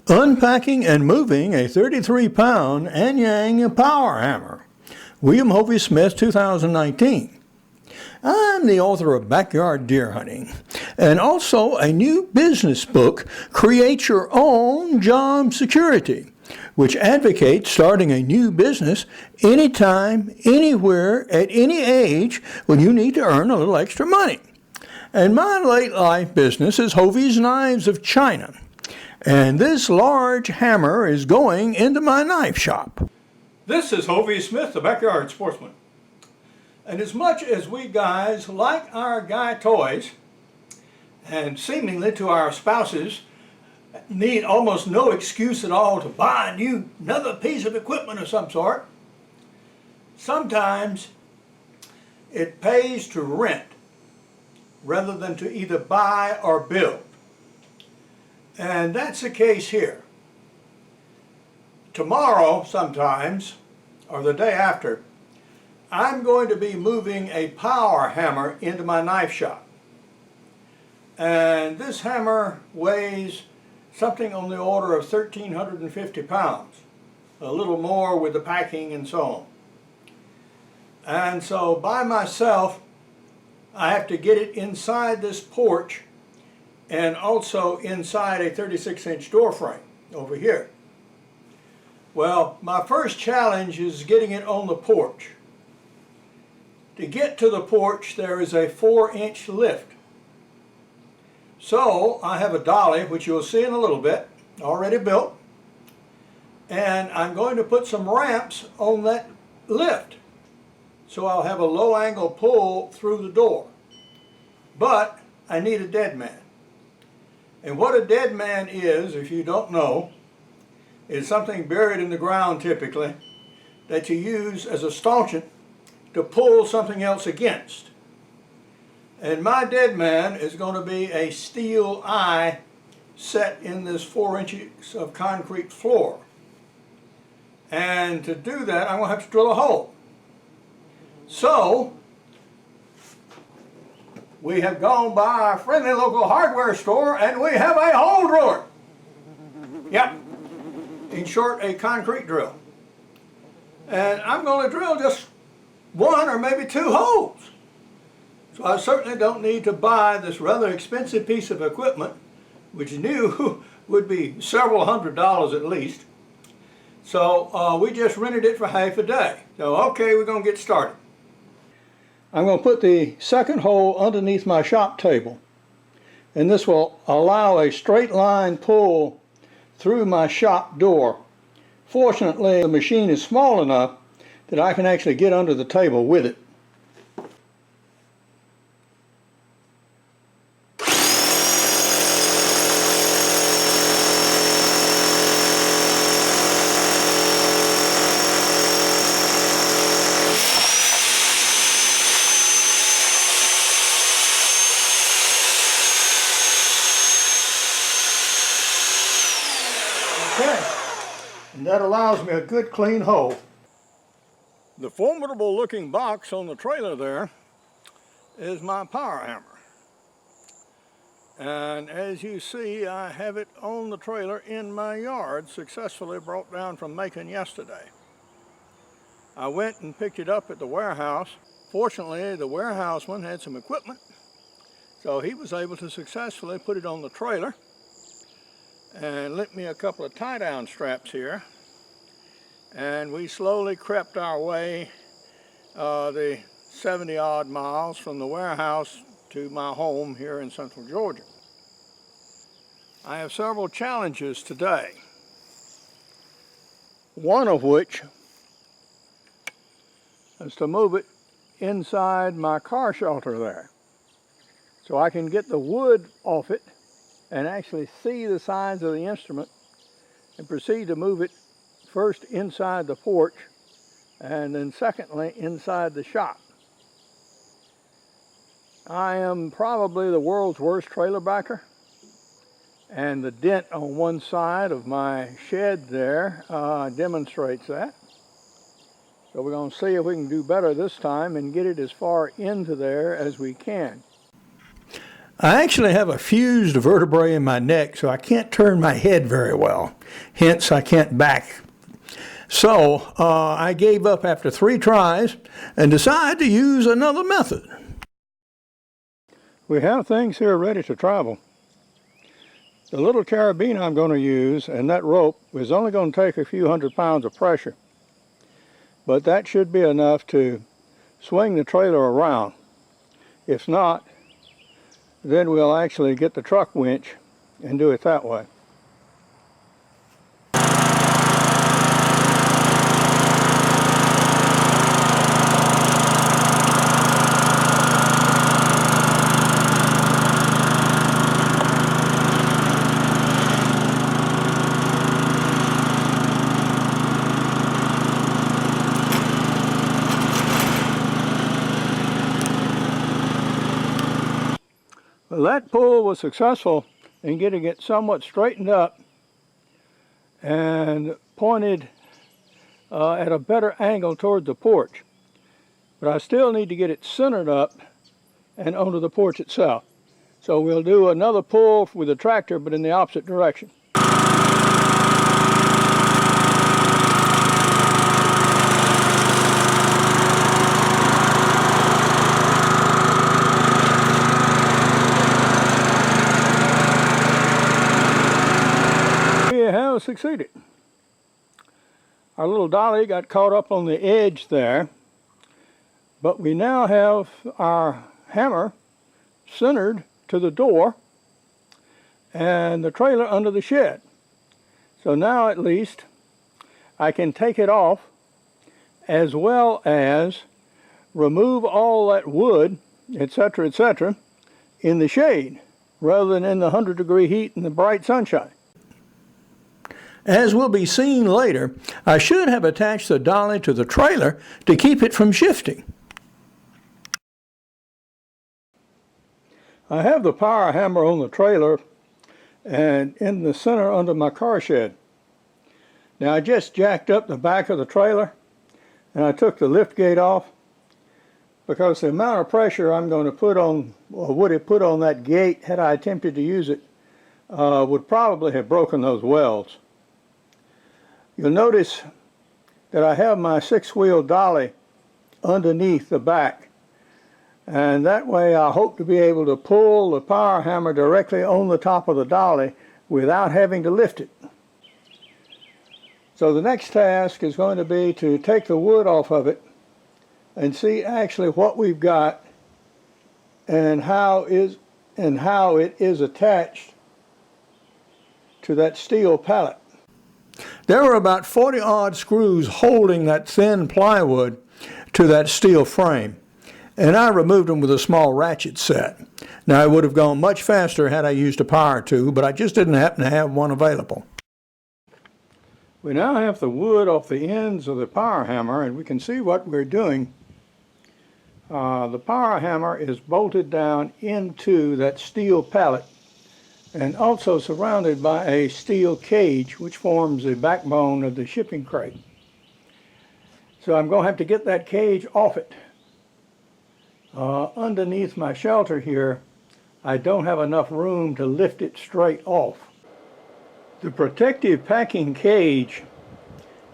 Unpacking and moving a 33-pound Anyang power hammer. William Hovey Smith, 2019. I'm the author of Backyard Deer Hunting and also a new business book, Create Your Own Job Security, which advocates starting a new business anytime, anywhere, at any age when you need to earn a little extra money. And my late life business is Hovey's Knives of China. And this large hammer is going into my knife shop. This is Hovey Smith, the Backyard Sportsman. And as much as we guys like our guy toys, and seemingly to our spouses, need almost no excuse at all to buy another piece of equipment of some sort, sometimes it pays to rent rather than to either buy or build. And that's the case here. Tomorrow, sometimes, or the day after, I'm going to be moving a power hammer into my knife shop. And this hammer weighs something on the order of 1,350 pounds, a little more with the packing and so on. And so by myself, I have to get it inside this porch and also inside a 36-inch door frame over here. Well, my first challenge is getting it on the porch. To get to the porch, there is a 4-inch lift. So I have a dolly, which you'll see in a little bit, already built, and I'm going to put some ramps on that lift. So I'll have a low angle pull through the door. But I need a dead man. And what a dead man is, if you don't know, is something buried in the ground typically that you use as a stanchion to pull something else against. And my dead man is going to be a steel eye set in this 4 inches of concrete floor. And to do that, I'm going to have to drill a hole. So we have gone by our friendly local hardware store and we have a hole driller. Yep. In short, a concrete drill. And I'm going to drill just one or maybe two holes. So I certainly don't need to buy this rather expensive piece of equipment, which new would be several $100s at least. So we just rented it for half a day. So okay, we're going to get started. I'm going to put the second hole underneath my shop table, and this will allow a straight line pull through my shop door. Fortunately, the machine is small enough that I can actually get under the table with it. Okay, and that allows me a good clean hole. The formidable looking box on the trailer there is my power hammer. And as you see, I have it on the trailer in my yard, successfully brought down from Macon yesterday. I went and picked it up at the warehouse. Fortunately, the warehouseman had some equipment, so he was able to successfully put it on the trailer and lent me a couple of tie-down straps here. And we slowly crept our way the 70-odd miles from the warehouse to my home here in central Georgia. I have several challenges today, one of which is to move it inside my car shelter there, so I can get the wood off it and actually see the size of the instrument and proceed to move it first inside the porch and then secondly inside the shop. I am probably the world's worst trailer backer, and the dent on one side of my shed there demonstrates that. So we're going to see if we can do better this time and get it as far into there as we can. I actually have a fused vertebrae in my neck, so I can't turn my head very well. Hence, I can't back. So I gave up after 3 tries and decided to use another method. We have things here ready to travel. The little carabiner I'm going to use and that rope is only going to take a few hundred pounds of pressure. But that should be enough to swing the trailer around. If not, then we'll actually get the truck winch and do it that way. Well, that pull was successful in getting it somewhat straightened up and pointed at a better angle toward the porch. But I still need to get it centered up and onto the porch itself. So we'll do another pull with the tractor, but in the opposite direction. Have succeeded. Our little dolly got caught up on the edge there, but we now have our hammer centered to the door and the trailer under the shed. So now at least I can take it off as well as remove all that wood, etc., in the shade rather than in the 100-degree heat and the bright sunshine. As will be seen later, I should have attached the dolly to the trailer to keep it from shifting. I have the power hammer on the trailer and in the center under my car shed. Now I just jacked up the back of the trailer and I took the lift gate off because the amount of pressure I'm going to put on, or would have put on that gate had I attempted to use it, would probably have broken those welds. You'll notice that I have my 6-wheel dolly underneath the back, and that way I hope to be able to pull the power hammer directly on the top of the dolly without having to lift it. So the next task is going to be to take the wood off of it and see actually what we've got and how it is attached to that steel pallet. There were about 40-odd screws holding that thin plywood to that steel frame, and I removed them with a small ratchet set. Now, it would have gone much faster had I used a power tool, but I just didn't happen to have one available. We now have the wood off the ends of the power hammer, and we can see what we're doing. The power hammer is bolted down into that steel pallet and also surrounded by a steel cage which forms the backbone of the shipping crate. So I'm going to have to get that cage off it. Underneath my shelter here, I don't have enough room to lift it straight off. The protective packing cage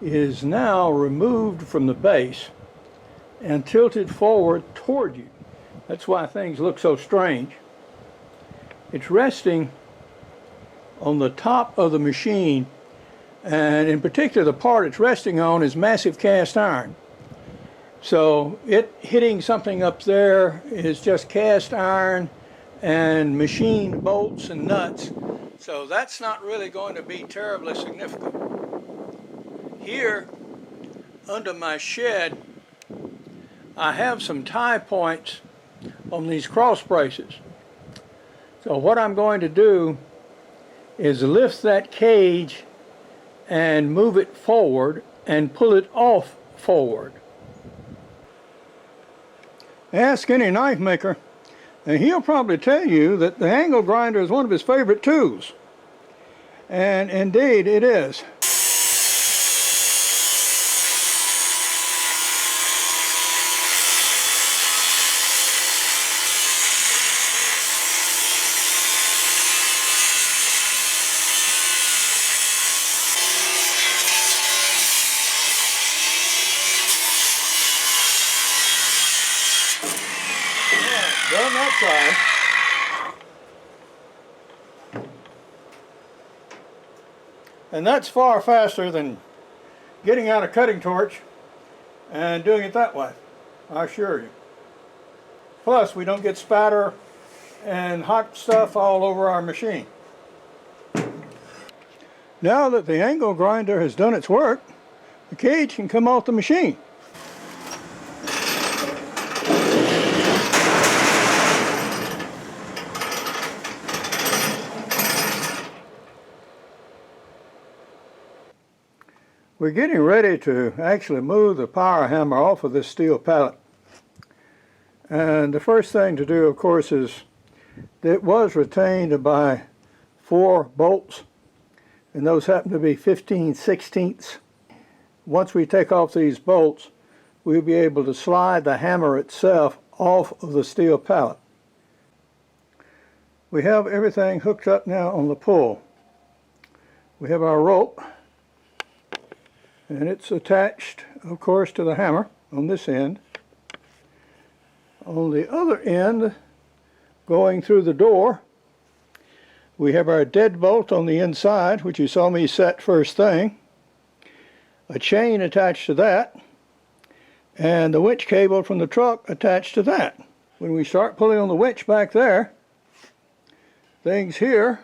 is now removed from the base and tilted forward toward you. That's why things look so strange. It's resting on the top of the machine, and in particular the part it's resting on is massive cast iron. So it hitting something up there is just cast iron and machine bolts and nuts. So that's not really going to be terribly significant. Here under my shed I have some tie points on these cross braces. So what I'm going to do is lift that cage and move it forward and pull it off forward. Ask any knife maker and he'll probably tell you that the angle grinder is one of his favorite tools. And indeed it is. side. And that's far faster than getting out a cutting torch and doing it that way, I assure you. Plus, we don't get spatter and hot stuff all over our machine. Now that the angle grinder has done its work, the cage can come off the machine. We're getting ready to actually move the power hammer off of this steel pallet. And the first thing to do, of course, is it was retained by 4 bolts, and those happen to be 15/16. Once we take off these bolts, we'll be able to slide the hammer itself off of the steel pallet. We have everything hooked up now on the pull. We have our rope, and it's attached, of course, to the hammer on this end. On the other end, going through the door, we have our deadbolt on the inside, which you saw me set first thing, a chain attached to that, and the winch cable from the truck attached to that. When we start pulling on the winch back there, things here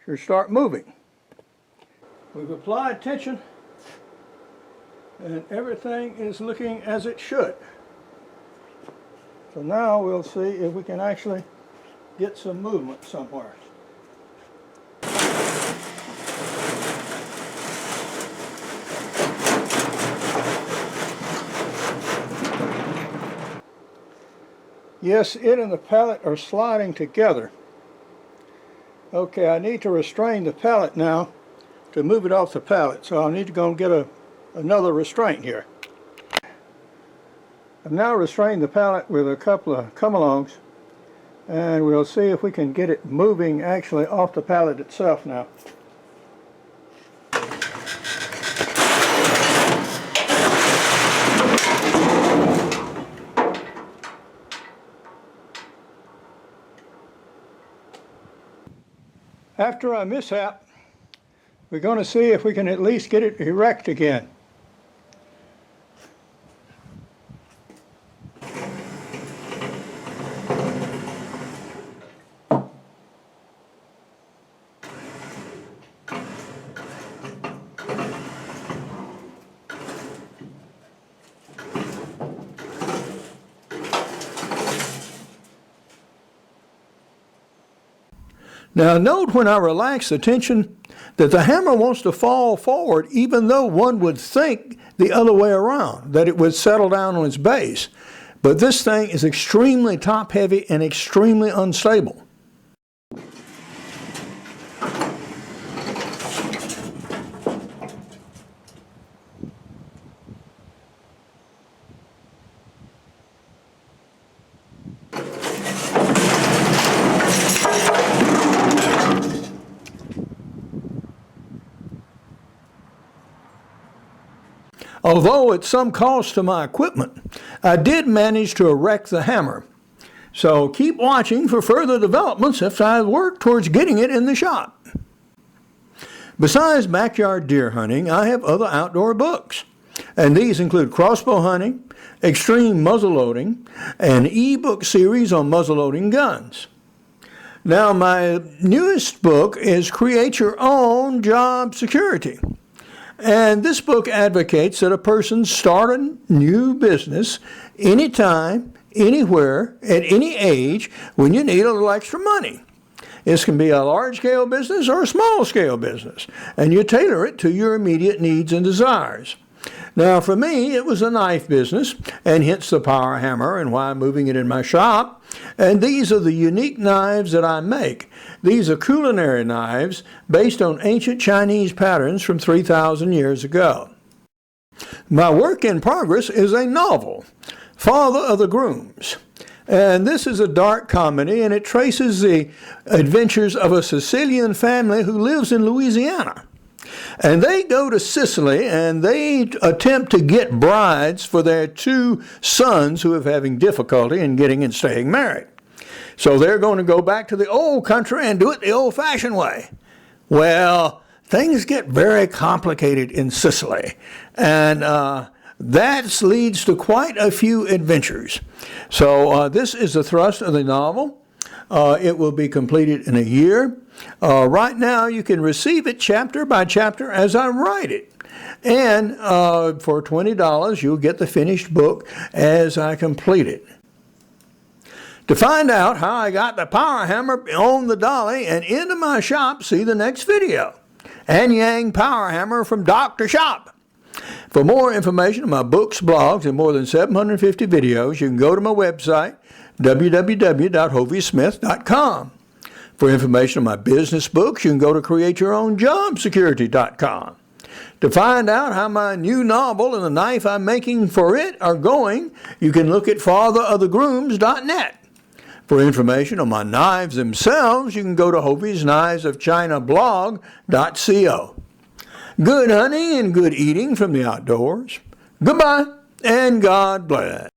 should start moving. We've applied tension, and everything is looking as it should. So now we'll see if we can actually get some movement somewhere. Yes, it and the pallet are sliding together. Okay, I need to restrain the pallet now to move it off the pallet, so I need to go and get another restraint here. I've now restrained the pallet with a couple of come-alongs, and we'll see if we can get it moving actually off the pallet itself now. After a mishap, we're going to see if we can at least get it erect again. Now note when I relax the tension that the hammer wants to fall forward, even though one would think the other way around, that it would settle down on its base. But this thing is extremely top heavy and extremely unstable. Although at some cost to my equipment, I did manage to erect the hammer. So keep watching for further developments as I work towards getting it in the shop. Besides backyard deer hunting, I have other outdoor books, and these include crossbow hunting, extreme muzzleloading, and e-book series on muzzleloading guns. Now my newest book is Create Your Own Job Security. And this book advocates that a person start a new business anytime, anywhere, at any age when you need a little extra money. This can be a large-scale business or a small-scale business, and you tailor it to your immediate needs and desires. Now, for me, it was a knife business, and hence the power hammer and why I'm moving it in my shop. And these are the unique knives that I make. These are culinary knives based on ancient Chinese patterns from 3,000 years ago. My work in progress is a novel, Father of the Grooms. And this is a dark comedy, and it traces the adventures of a Sicilian family who lives in Louisiana. And they go to Sicily and they attempt to get brides for their 2 sons who are having difficulty in getting and staying married. So they're going to go back to the old country and do it the old-fashioned way. Well, things get very complicated in Sicily, and that leads to quite a few adventures. So this is the thrust of the novel. It will be completed in a year. Right now, you can receive it chapter by chapter as I write it. And for $20, you'll get the finished book as I complete it. To find out how I got the power hammer on the dolly and into my shop, see the next video. Anyang Power Hammer from Dr. Shop. For more information on my books, blogs, and more than 750 videos, you can go to my website, www.hoviesmith.com. For information on my business books, you can go to createyourownjobsecurity.com. To find out how my new novel and the knife I'm making for it are going, you can look at fatherofthegrooms.net. For information on my knives themselves, you can go to hoviesknivesofchinablog.co. Good hunting and good eating from the outdoors. Goodbye, and God bless.